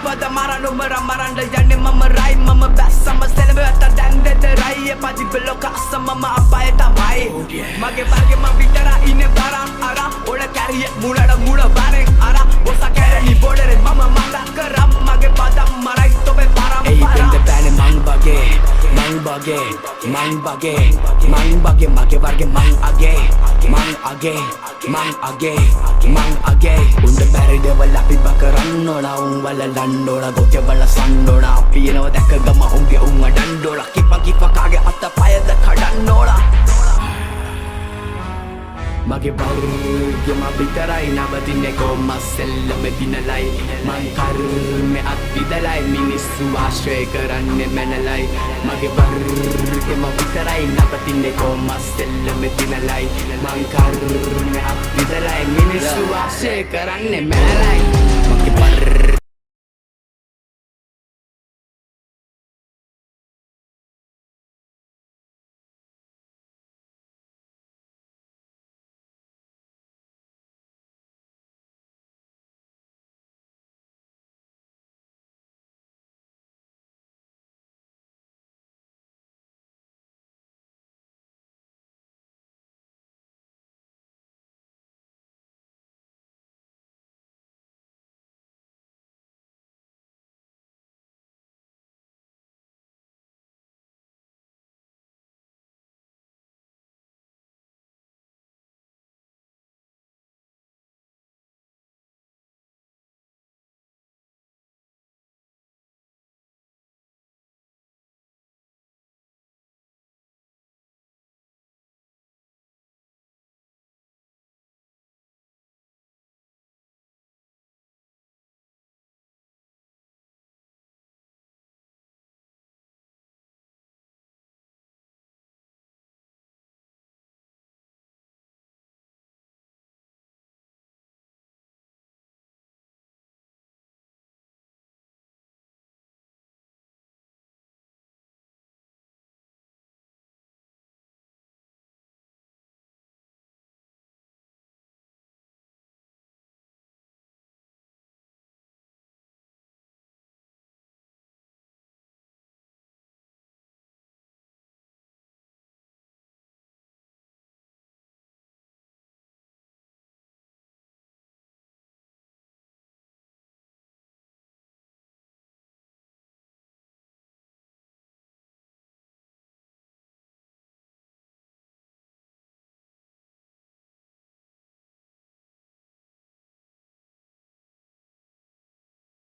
පද මරණු මර මරන්ඩ යන්නේ මම රයි මම බැස්සම සෙලවට දැන් දෙතරයි පදිබ ලොකස්ස මම අපාය තමයි මගේ වර්ගේ මම විතර ඉන්නේ බරන් අර ඔල කැරිය මුලට මුල බරෙන් අර බොස කැරණි බොඩරේ මම මතක් කරම් මගේ පදම් මරයි තොබේ පරම්පරා ඒ දෙන්න බෑනේ මං බගේ මගේ වර්ගේ මං අගේ උන්ද බැරි දෙවල් අපි බකරන්න ඕන උන් වල ලණ්ඩෝන ගොතේ වල සම්ඩෝන අපි එනව දැක ගම උන්ගේ උන් අඩන්ඩෝල කිප කාගේ අත පයද කඩන්න ඕන මගේ වර්ගේ මම විතරයි නවතින්නේ කොහොම සෙල්ලම දිනලයි මං කර්මේ අත්විදලයි මිනිස්සු ආශ්‍රය කරන්නේ මැනලයි මගේ වර්ගේ මම විතරයි නවතින්නේ කොහොම සෙල්ලම දිනලයි මං කර්මේ අත්විදලයි මිනිස්සු ආශ්‍රය කරන්නේ මැනලයි මගේ